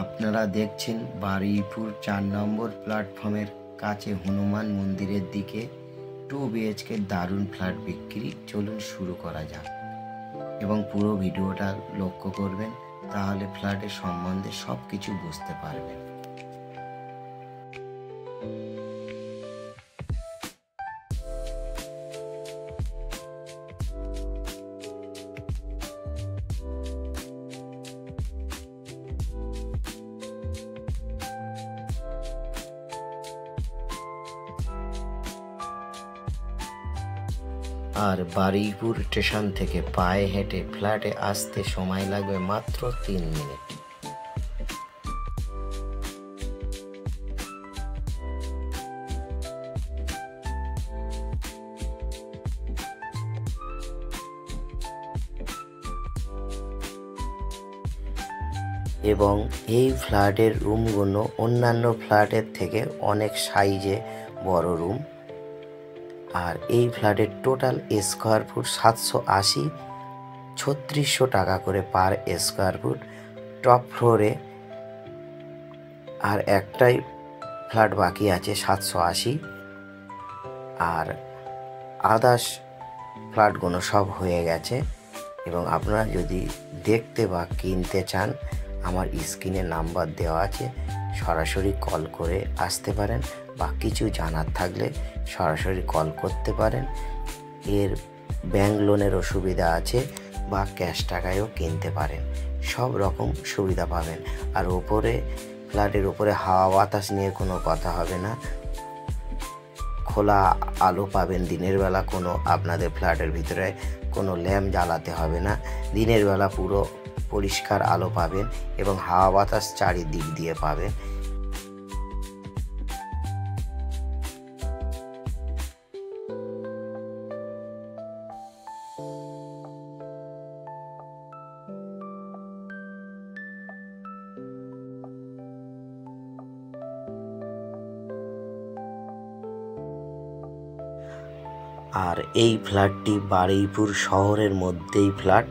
আপনারা দেখছেন বারুইপুর ৪ নম্বর প্ল্যাটফর্মের কাছে হনুমান মন্দিরের দিকে 2 BHK দারুণ ফ্ল্যাট বিক্রি। চলুন শুরু করা যাক এবং পুরো ভিডিওটা লক্ষ্য করবেন, তাহলে ফ্ল্যাটের সম্বন্ধে সব কিছু বুঝতে পারবেন। আর বারুইপুর স্টেশন থেকে পায়ে হেঁটে ফ্ল্যাটে আসতে সময় লাগবে মাত্র 3 মিনিট। এবং এই ফ্ল্যাটের রুমগুলো অন্যান্য ফ্ল্যাটের থেকে অনেক সাইজে বড় রুম। আর এই ফ্ল্যাটের টোটাল স্কোয়ার ফুট 780, 3600 টাকা করে পার স্কোয়ার ফুট। টপ ফ্লোরে আর একটাই ফ্ল্যাট বাকি আছে 780, আর আদার্স ফ্ল্যাটগুলো সব হয়ে গেছে। এবং আপনারা যদি দেখতে বা কিনতে চান, আমার স্ক্রিনে নাম্বার দেওয়া আছে, সরাসরি কল করে আসতে পারেন, বা কিছু জানার থাকলে সরাসরি কল করতে পারেন। এর ব্যাংক লোনেরও সুবিধা আছে, বা ক্যাশ টাকায়ও কিনতে পারেন, সব রকম সুবিধা পাবেন। আর ওপরে ফ্ল্যাটের ওপরে হাওয়া বাতাস নিয়ে কোনো কথা হবে না, খোলা আলো পাবেন দিনের বেলা। কোনো আপনাদের ফ্ল্যাটের ভিতরে কোনো ল্যাম্প জ্বালাতে হবে না, দিনের বেলা পুরো পরিষ্কার আলো পাবেন এবং হাওয়া বাতাস চারিদিক দিয়ে পাবেন। আর এই ফ্ল্যাটটি বারুইপুর শহরের মধ্যেই ফ্ল্যাট।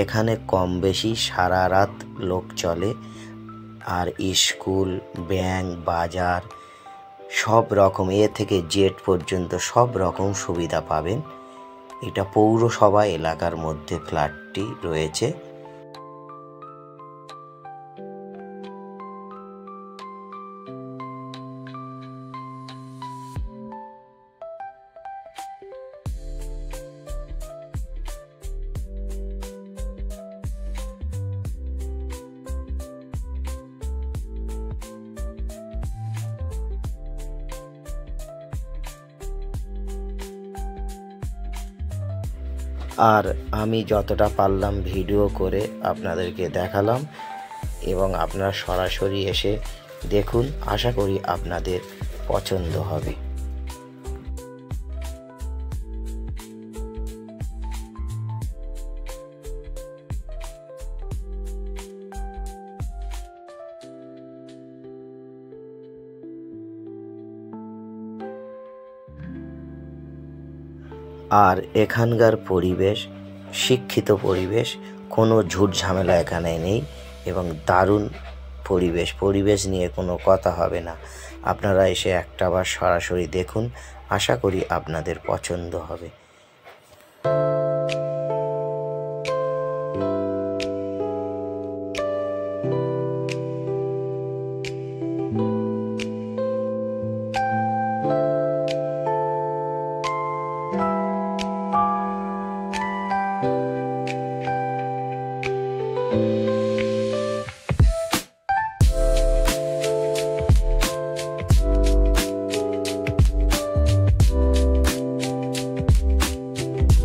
এখানে কম বেশি সারা রাত লোক চলে। আর স্কুল, ব্যাংক, বাজার সব রকম, এ থেকে জেড পর্যন্ত সব রকম সুবিধা পাবেন। এটা পৌরসভা এলাকার মধ্যে ফ্ল্যাটটি রয়েছে। আর আমি যতটা পারলাম ভিডিও করে আপনাদেরকে দেখালাম, এবং আপনারা সরাসরি এসে দেখুন, আশা করি আপনাদের পছন্দ হবে। আর এখানকার পরিবেশ শিক্ষিত পরিবেশ, কোনো ঝুট ঝামেলা এখানে নেই, এবং দারুণ পরিবেশ নিয়ে কোনো কথা হবে না। আপনারা এসে একটাবার সরাসরি দেখুন, আশা করি আপনাদের পছন্দ হবে।